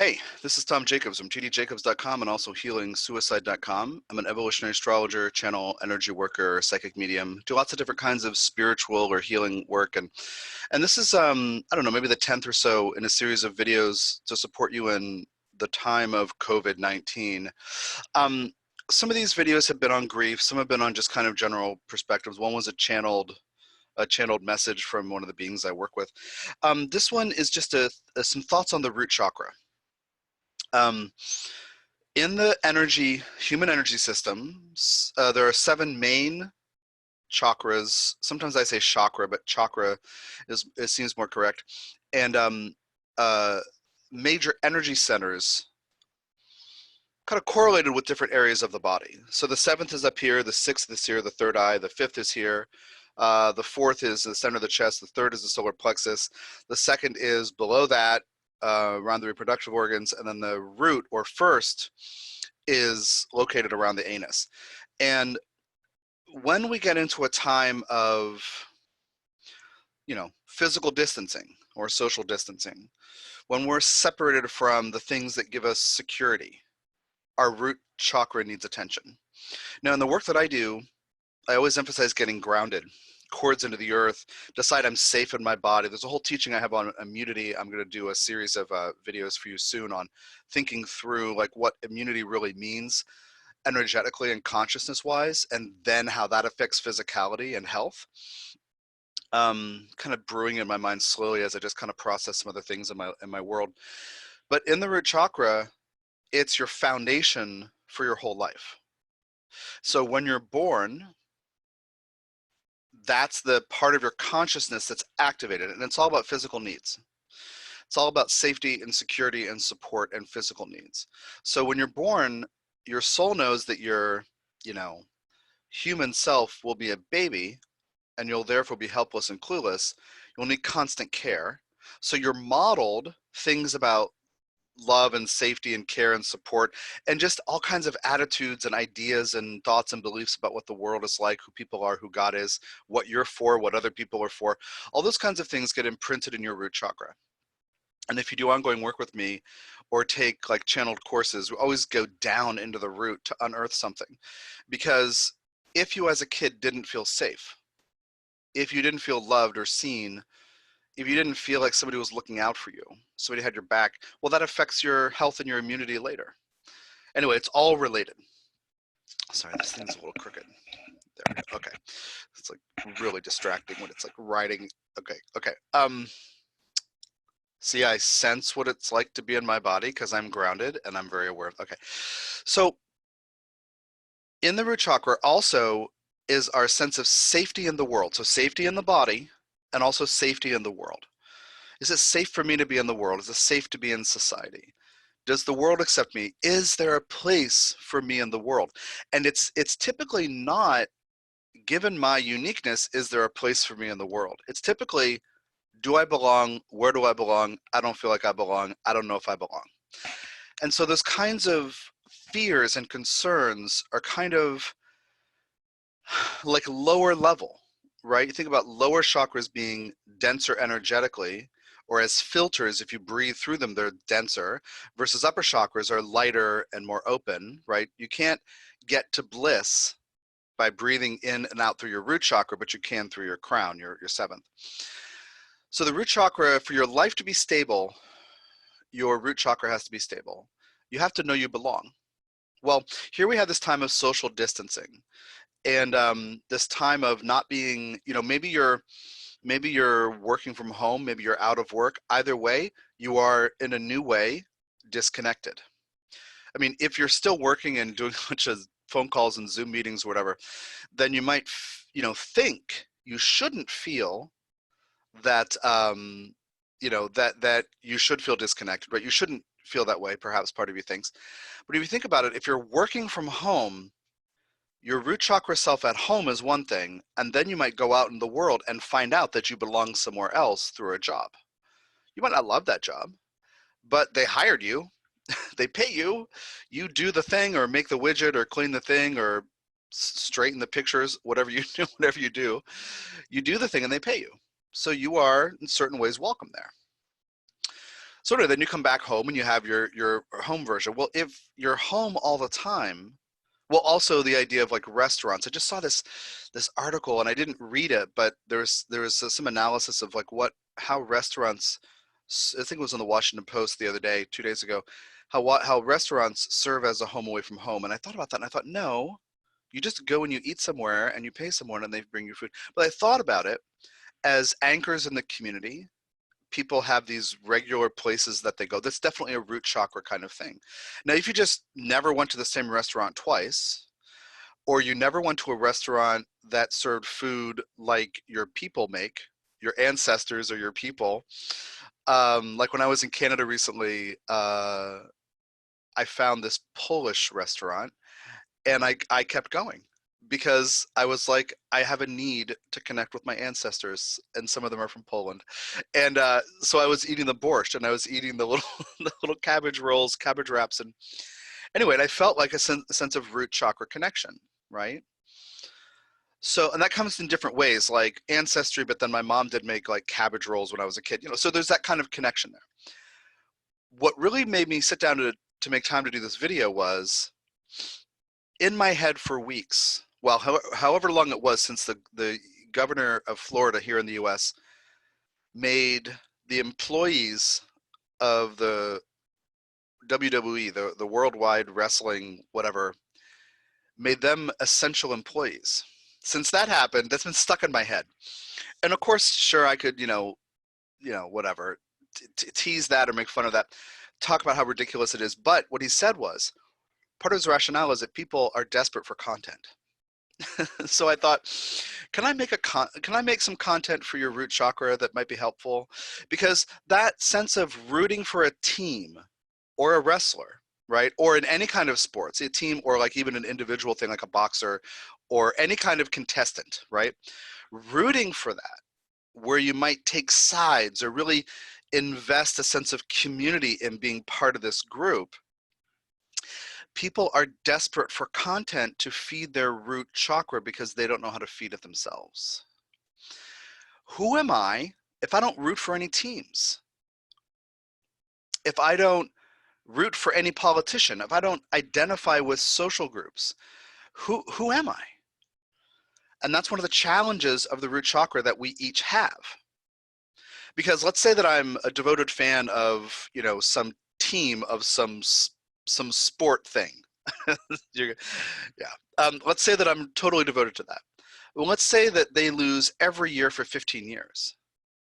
Hey, this is Tom Jacobs from tdjacobs.com and also healingsuicide.com. I'm an evolutionary astrologer, channel energy worker, psychic medium, do lots of different kinds of spiritual or healing work. And this is, I don't know, maybe the 10th or so in a series of videos to support you in the time of COVID-19. Um, some of these videos have been on grief. Some have been on just kind of general perspectives. One was a channeled message from one of the beings I work with. This one is just some thoughts on the root chakra. Um, in the human energy system, there are 7 main chakras. Sometimes I say chakra, but chakra it seems more correct. And uh, major energy centers kind of correlated with different areas of the body. So the 7th is up here, the 6th is here, the 3rd eye, the 5th is here. The 4th is the center of the chest, the 3rd is the solar plexus, the 2nd is below that, around the reproductive organs, and then the root or first is located around the anus. And when we get into a time of, physical distancing or social distancing, when we're separated from the things that give us security, our root chakra needs attention. Now, in the work that I do, I always emphasize getting grounded, cords into the earth, decide I'm safe in my body. There's a whole teaching I have on immunity. I'm going to do a series of videos for you soon on thinking through like what immunity really means energetically and consciousness wise, and then how that affects physicality and health. Kind of brewing in my mind slowly as I just kind of process some other things in my world. But in the root chakra, it's your foundation for your whole life. So when you're born, that's the part of your consciousness that's activated, and it's all about physical needs. It's all about safety and security and support and physical needs. So when you're born, your soul knows that your, human self will be a baby, and you'll therefore be helpless and clueless. You'll need constant care. So you're modeled things about love and safety and care and support, and just all kinds of attitudes and ideas and thoughts and beliefs about what the world is like, who people are, who God is, what you're for, what other people are for. All those kinds of things get imprinted in your root chakra. And if you do ongoing work with me or take like channeled courses, we always go down into the root to unearth something. Because if you as a kid didn't feel safe, if you didn't feel loved or seen, if you didn't feel like somebody was looking out for you, somebody had your back, well, that affects your health and your immunity later. Anyway, it's all related. Sorry, this thing's a little crooked. There we go. Okay. It's like really distracting when it's like writing. Okay. See, I sense what it's like to be in my body because I'm grounded and I'm very aware of, okay. So in the root chakra also is our sense of safety in the world. So safety in the body and also safety in the world. Is it safe for me to be in the world? Is it safe to be in society? Does the world accept me? Is there a place for me in the world? And it's typically not, given my uniqueness, is there a place for me in the world? It's typically, do I belong? Where do I belong? I don't feel like I belong. I don't know if I belong. And so those kinds of fears and concerns are kind of like lower level, right? You think about lower chakras being denser energetically, or as filters, if you breathe through them, they're denser, versus upper chakras are lighter and more open, right? You can't get to bliss by breathing in and out through your root chakra, but you can through your crown, your 7th. So the root chakra, for your life to be stable, your root chakra has to be stable. You have to know you belong. Well, here we have this time of social distancing, and this time of not being, maybe you're working from home, maybe you're out of work. Either way, you are in a new way disconnected. I mean, if you're still working and doing a bunch of phone calls and Zoom meetings or whatever, then you might, think you shouldn't feel that, that you should feel disconnected, right? You shouldn't feel that way, perhaps part of you thinks. But if you think about it, if you're working from home, your root chakra self at home is one thing, and then you might go out in the world and find out that you belong somewhere else through a job. You might not love that job, but they hired you, they pay you, you do the thing or make the widget or clean the thing or straighten the pictures, whatever you do, you do the thing and they pay you. So you are in certain ways welcome there. So then you come back home and you have your home version. Well, if you're home all the time, well, also the idea of like restaurants. I just saw this article and I didn't read it, but there was some analysis of like how restaurants. I think it was in the Washington Post the other day, 2 days ago, how restaurants serve as a home away from home. And I thought about that and I thought, no, you just go and you eat somewhere and you pay someone and they bring you food. But I thought about it as anchors in the community. People have these regular places that they go. That's definitely a root chakra kind of thing. Now, if you just never went to the same restaurant twice, or you never went to a restaurant that served food like your people make, your ancestors or your people, like when I was in Canada recently, I found this Polish restaurant and I kept going because I was like, I have a need to connect with my ancestors, and some of them are from Poland. And so I was eating the borscht and I was eating the little the little cabbage rolls, cabbage wraps, and anyway, and I felt like a sense of root chakra connection, right? So, and that comes in different ways, like ancestry, but then my mom did make like cabbage rolls when I was a kid, so there's that kind of connection there. What really made me sit down to make time to do this video was in my head for weeks, well, however long it was since the governor of Florida here in the US made the employees of the WWE, the Worldwide Wrestling, whatever, made them essential employees. Since that happened, that's been stuck in my head. And of course, sure, I could, whatever, tease that or make fun of that, talk about how ridiculous it is. But what he said was, part of his rationale is that people are desperate for content. So I thought, can I make some content for your root chakra that might be helpful? Because that sense of rooting for a team or a wrestler, right? Or in any kind of sports, a team or like even an individual thing like a boxer or any kind of contestant, right? Rooting for that, where you might take sides or really invest a sense of community in being part of this group. People are desperate for content to feed their root chakra because they don't know how to feed it themselves. Who am I if I don't root for any teams? If I don't root for any politician, if I don't identify with social groups, who am I? And that's one of the challenges of the root chakra that we each have. Because let's say that I'm a devoted fan of, some team of some sport thing. Yeah. Let's say that I'm totally devoted to that. Well, let's say that they lose every year for 15 years.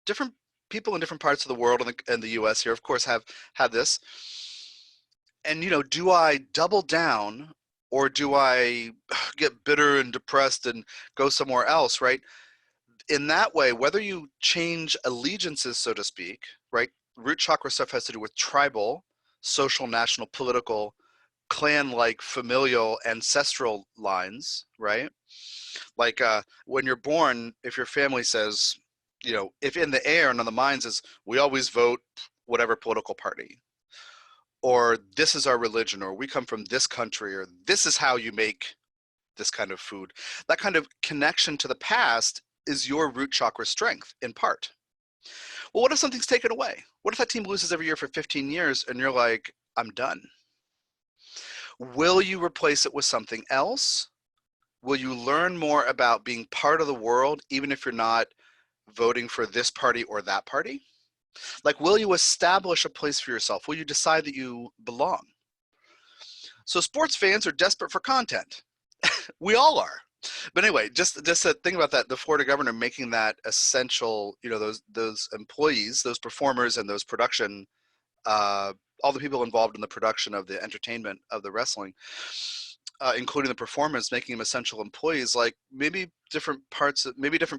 Different people in different parts of the world and the US here, of course, have this. And, do I double down or do I get bitter and depressed and go somewhere else, right? In that way, whether you change allegiances, so to speak, right? Root chakra stuff has to do with tribal, social, national, political, clan-like, familial, ancestral lines, right? Like when you're born, if your family says, if in the air and on the minds is, we always vote whatever political party, or this is our religion, or we come from this country, or this is how you make this kind of food. That kind of connection to the past is your root chakra strength in part. Well, what if something's taken away? What if that team loses every year for 15 years and you're like, I'm done? Will you replace it with something else? Will you learn more about being part of the world, even if you're not voting for this party or that party? Like, will you establish a place for yourself? Will you decide that you belong? So sports fans are desperate for content. We all are. But anyway, just to think about that, the Florida governor making that essential, those employees, those performers, and those production, all the people involved in the production of the entertainment of the wrestling, including the performers, making them essential employees. Like maybe different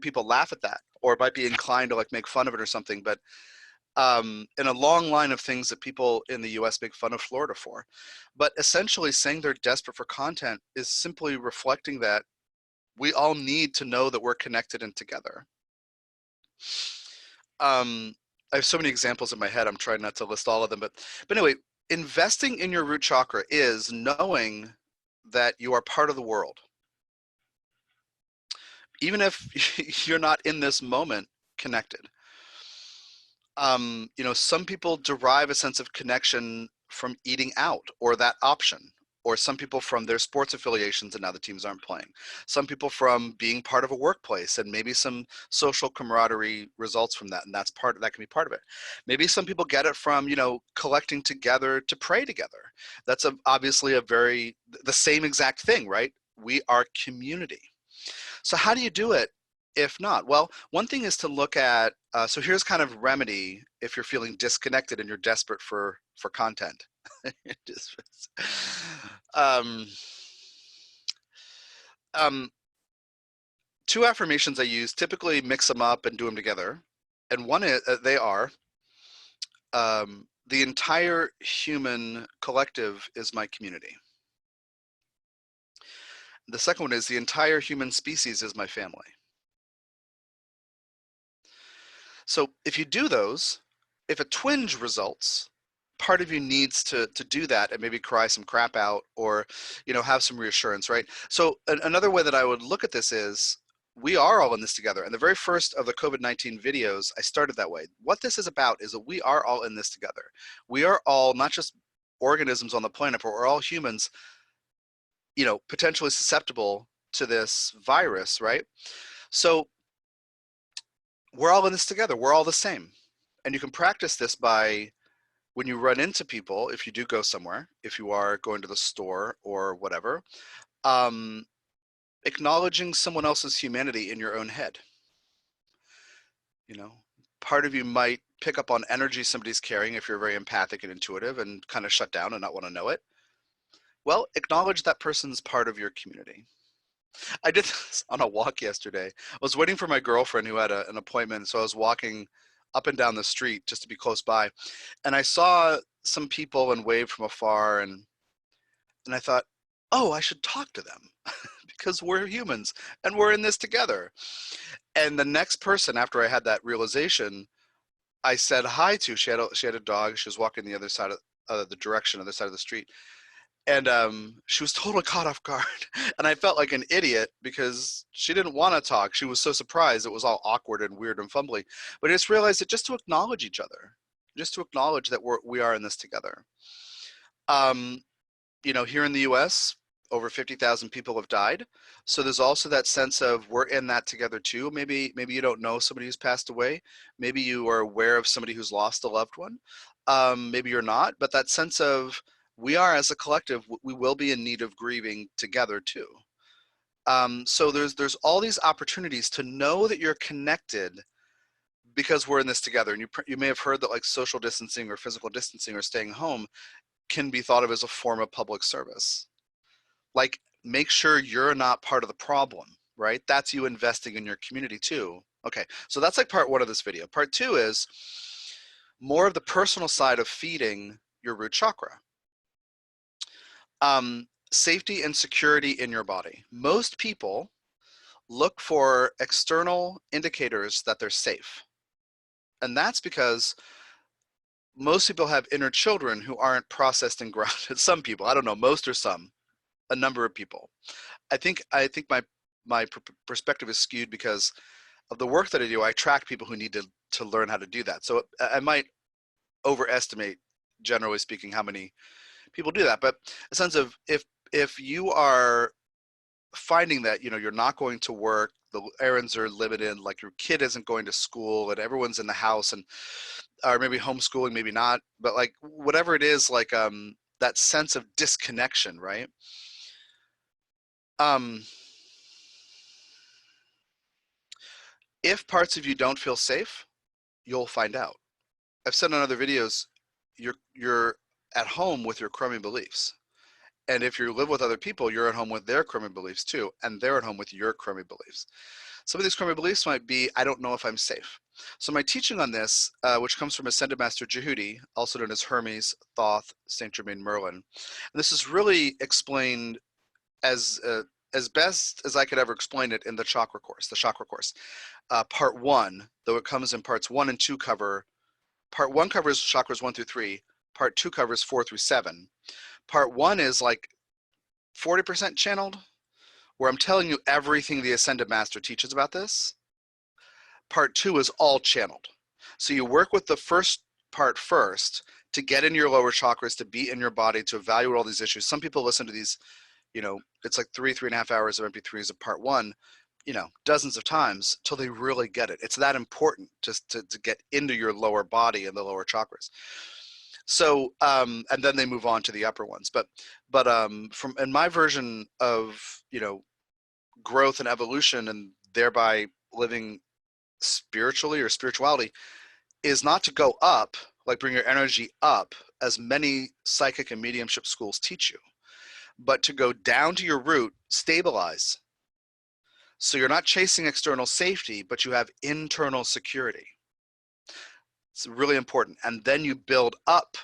people laugh at that, or might be inclined to like make fun of it or something. But in a long line of things that people in the US make fun of Florida for. But essentially saying they're desperate for content is simply reflecting that we all need to know that we're connected and together. I have so many examples in my head. I'm trying not to list all of them, but anyway, investing in your root chakra is knowing that you are part of the world. Even if you're not in this moment connected. Some people derive a sense of connection from eating out or that option, or some people from their sports affiliations and now the teams aren't playing. Some people from being part of a workplace and maybe some social camaraderie results from that, and that can be part of it. Maybe some people get it from, collecting together to pray together. That's obviously the same exact thing, right? We are community. So how do you do it if not? Well, one thing is to look at, so here's kind of remedy if you're feeling disconnected and you're desperate for content. um, um, Two affirmations I use, typically mix them up and do them together. And one is, they are, the entire human collective is my community. The second one is the entire human species is my family. So if you do those, if a twinge results, part of you needs to do that and maybe cry some crap out, or have some reassurance, right? So another way that I would look at this is, we are all in this together. And the very first of the COVID-19 videos, I started that way. What this is about is that we are all in this together. We are all not just organisms on the planet, but we're all humans, potentially susceptible to this virus, right? So we're all in this together. We're all the same. And you can practice this by, when you run into people, if you do go somewhere, if you are going to the store or whatever, acknowledging someone else's humanity in your own head. Part of you might pick up on energy somebody's carrying if you're very empathic and intuitive and kind of shut down and not want to know it. Well, acknowledge that person's part of your community. I did this on a walk yesterday. I was waiting for my girlfriend who had an appointment, so I was walking up and down the street just to be close by, and I saw some people and waved from afar, and I thought, oh, I should talk to them because we're humans and we're in this together. And the next person after I had that realization, I said hi to. She had a dog. She was walking the other side of the direction, other side of the street. And she was totally caught off guard. And I felt like an idiot because she didn't want to talk. She was so surprised. It was all awkward and weird and fumbly. But I just realized that just to acknowledge each other, just to acknowledge that we are in this together. Here in the US, over 50,000 people have died. So there's also that sense of we're in that together too. Maybe you don't know somebody who's passed away. Maybe you are aware of somebody who's lost a loved one. Maybe you're not, but that sense of we are, as a collective, we will be in need of grieving together too. So there's all these opportunities to know that you're connected because we're in this together. And you may have heard that like social distancing or physical distancing or staying home can be thought of as a form of public service. Like, make sure you're not part of the problem, right? That's you investing in your community too. Okay, so that's like part one of this video. Part two is more of the personal side of feeding your root chakra. Safety and security in your body. Most people look for external indicators that they're safe. And that's because most people have inner children who aren't processed and grounded. Some people, I don't know, most or some, a number of people. I think my perspective is skewed because of the work that I do. I track people who need to learn how to do that. So I might overestimate, generally speaking, how many people do that. But a sense of if you are finding that you're not going to work, the errands are limited, like your kid isn't going to school, and everyone's in the house, and or maybe homeschooling, maybe not, but like whatever it is, like that sense of disconnection, right? If parts of you don't feel safe, you'll find out. I've said in other videos, you're at home with your crummy beliefs. And if you live with other people, you're at home with their crummy beliefs too, and they're at home with your crummy beliefs. Some of these crummy beliefs might be, I don't know if I'm safe. So my teaching on this, which comes from Ascended Master Jehudi, also known as Hermes, Thoth, Saint Germain Merlin, and this is really explained as best as I could ever explain it in the Chakra course, part one, though it comes in parts 1 and 2 cover. Part 1 covers chakras 1 through 3. Part 2 covers 4 through 7. Part 1 is like 40% channeled, where I'm telling you everything the Ascended Master teaches about this. Part 2 is all channeled. So you work with the first part first to get in your lower chakras, to be in your body, to evaluate all these issues. Some people listen to these, it's like 3.5 hours of MP3s of part one, dozens of times till they really get it. It's that important just to get into your lower body and the lower chakras. So, and then they move on to the upper ones. But from in my version of, growth and evolution and thereby living spiritually or spirituality is not to go up, like bring your energy up, as many psychic and mediumship schools teach you, but to go down to your root, stabilize. So you're not chasing external safety, but you have internal security. It's really important. And then you build up,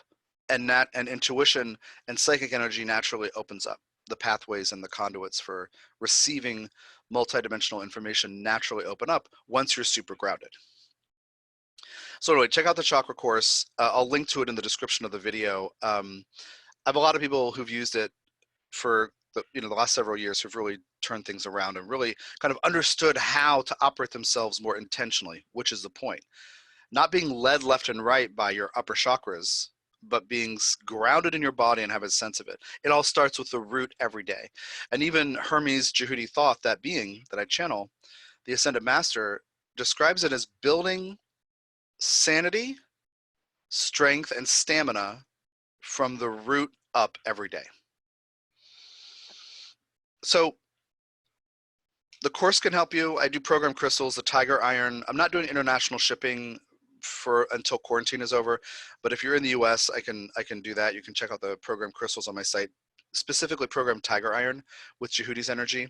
and intuition and psychic energy naturally opens up. The pathways and the conduits for receiving multidimensional information naturally open up once you're super grounded. So anyway, check out the chakra course. I'll link to it in the description of the video. I have a lot of people who've used it for the last several years who've really turned things around and really kind of understood how to operate themselves more intentionally, which is the point. Not being led left and right by your upper chakras, but being grounded in your body and have a sense of it. It all starts with the root every day. And even Hermes Jehudi Thoth, that being that I channel, the Ascended Master, describes it as building sanity, strength, and stamina from the root up every day. So the course can help you. I do program crystals, the tiger iron. I'm not doing international shipping until quarantine is over, but if you're in the US, I can do that. You can check out the program crystals on my site, specifically program tiger iron with Jehudi's energy.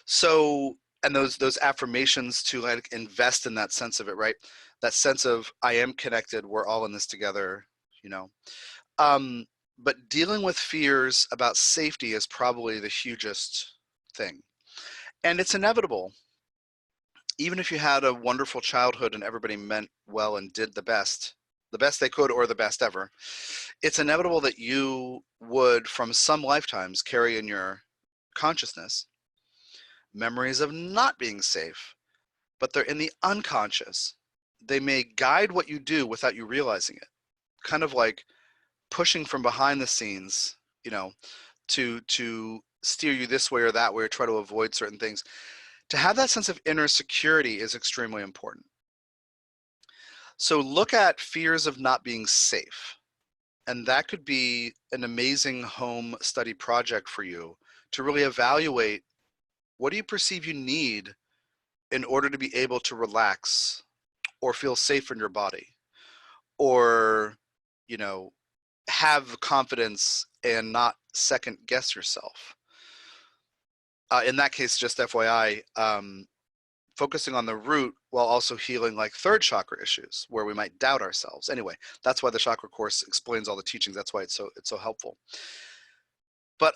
So, and those affirmations to like invest in that sense of it, right? That sense of I am connected, we're all in this together, but dealing with fears about safety is probably the hugest thing. And it's inevitable. Even if you had a wonderful childhood and everybody meant well and did the best they could or the best ever, it's inevitable that you would, from some lifetimes, carry in your consciousness memories of not being safe, but they're in the unconscious. They may guide what you do without you realizing it, kind of like pushing from behind the scenes, to steer you this way or that way or try to avoid certain things. To have that sense of inner security is extremely important. So look at fears of not being safe. And that could be an amazing home study project for you to really evaluate what do you perceive you need in order to be able to relax or feel safe in your body, or, have confidence and not second guess yourself. In that case, just FYI, focusing on the root while also healing like third chakra issues where we might doubt ourselves. Anyway, that's why the chakra course explains all the teachings. That's why it's so helpful. But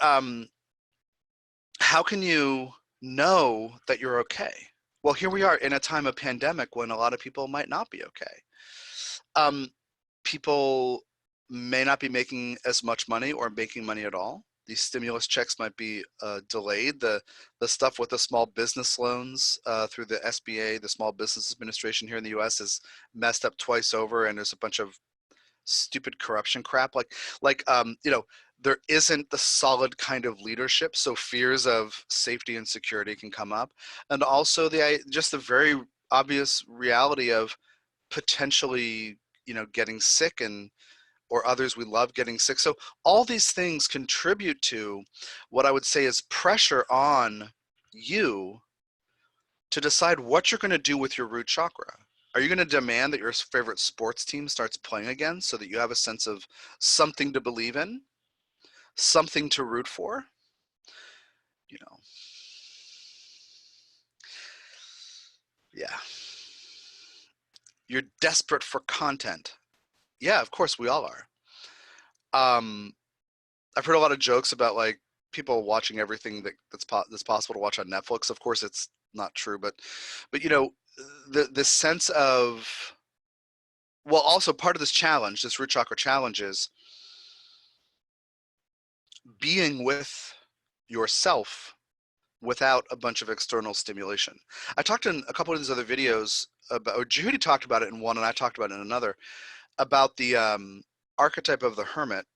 how can you know that you're okay? Well, here we are in a time of pandemic when a lot of people might not be okay. People may not be making as much money or making money at all. These stimulus checks might be delayed. The stuff with the small business loans through the SBA, the Small Business Administration here in the US, is messed up twice over, and there's a bunch of stupid corruption crap. There isn't the solid kind of leadership, so fears of safety and security can come up, and also just the very obvious reality of potentially getting sick, and or others we love getting sick. So all these things contribute to what I would say is pressure on you to decide what you're going to do with your root chakra. Are you going to demand that your favorite sports team starts playing again so that you have a sense of something to believe in, something to root for? Yeah. You're desperate for content. Yeah, of course we all are. I've heard a lot of jokes about like people watching everything that's possible to watch on Netflix. Of course, it's not true, but the sense of, well, also part of this challenge, this root chakra challenge, is being with yourself without a bunch of external stimulation. I talked in a couple of these other videos about, or Judy talked about it in one, and I talked about it in another, about the archetype of the hermit,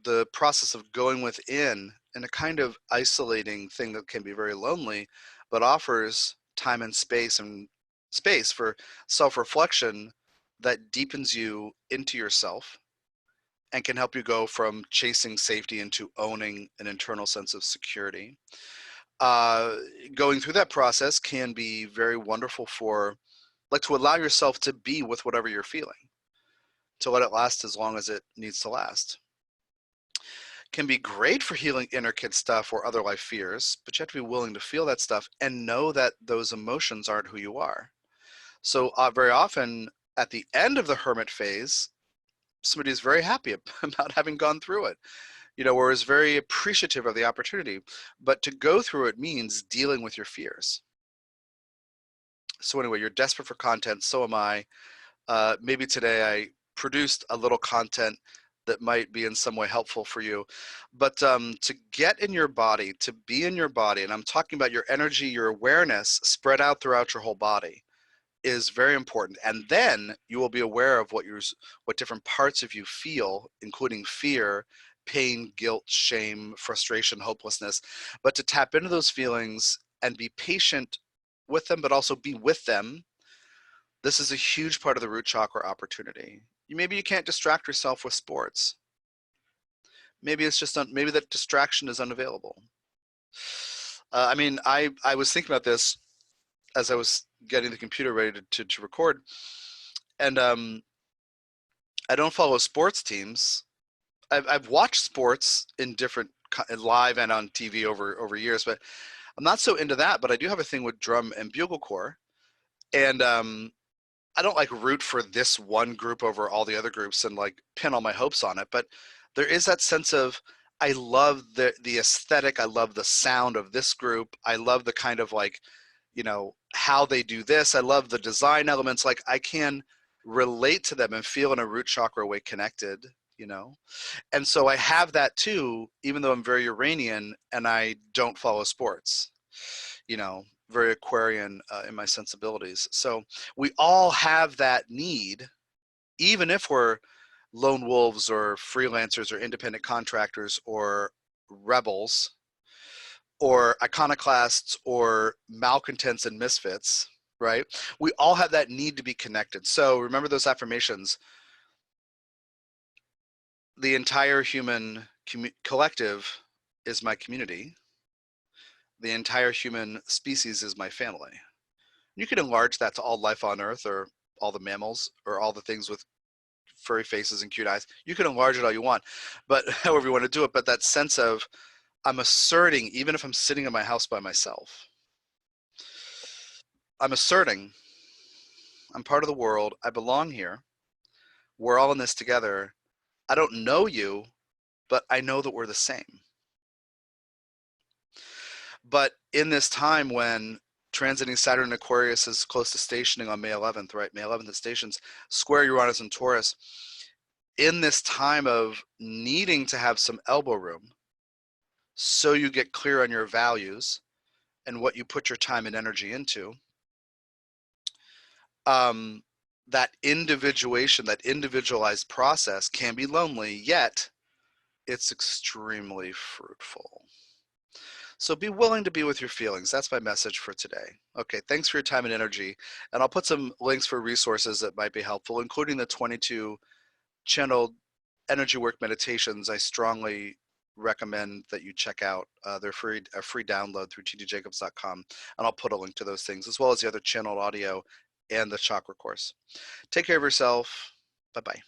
the process of going within and a kind of isolating thing that can be very lonely, but offers time and space for self-reflection that deepens you into yourself and can help you go from chasing safety into owning an internal sense of security. Uh, Going through that process can be very wonderful for, like, to allow yourself to be with whatever you're feeling, to let it last as long as it needs to last. Can be great for healing inner kid stuff or other life fears, but you have to be willing to feel that stuff and know that those emotions aren't who you are. So very often at the end of the hermit phase, somebody is very happy about having gone through it, or is very appreciative of the opportunity. But to go through it means dealing with your fears. So anyway, you're desperate for content, so am I. Maybe today I produced a little content that might be in some way helpful for you. But to get in your body, to be in your body, and I'm talking about your energy, your awareness spread out throughout your whole body, is very important. And then you will be aware of what different parts of you feel, including fear, pain, guilt, shame, frustration, hopelessness. But to tap into those feelings and be patient with them, but also be with them, this is a huge part of the root chakra opportunity. Maybe you can't distract yourself with sports. Maybe it's just maybe that distraction is unavailable. I mean, I was thinking about this as I was getting the computer ready to record, and I don't follow sports teams. I've watched sports in different live and on TV over years, but I'm not so into that. But I do have a thing with drum and bugle corps, and I don't like root for this one group over all the other groups and like pin all my hopes on it, but there is that sense of, I love the aesthetic, I love the sound of this group, I love the kind of like, how they do this, I love the design elements, like I can relate to them and feel in a root chakra way connected, and so I have that too, even though I'm very Uranian and I don't follow sports, very Aquarian in my sensibilities. So we all have that need, even if we're lone wolves or freelancers or independent contractors or rebels or iconoclasts or malcontents and misfits, right? We all have that need to be connected. So remember those affirmations. The entire human collective is my community. The entire human species is my family. You can enlarge that to all life on Earth or all the mammals or all the things with furry faces and cute eyes. You can enlarge it all you want, but however you want to do it. But that sense of, I'm asserting, even if I'm sitting in my house by myself, I'm asserting I'm part of the world. I belong here. We're all in this together. I don't know you, but I know that we're the same. But in this time when transiting Saturn and Aquarius is close to stationing on May 11th, right? May 11th it stations square Uranus and Taurus. In this time of needing to have some elbow room, so you get clear on your values and what you put your time and energy into, that individuation, that individualized process can be lonely, yet it's extremely fruitful. So be willing to be with your feelings. That's my message for today. Okay, thanks for your time and energy. And I'll put some links for resources that might be helpful, including the 22 channeled energy work meditations. I strongly recommend that you check out. They're a free download through tdjacobs.com. And I'll put a link to those things, as well as the other channeled audio and the chakra course. Take care of yourself. Bye-bye.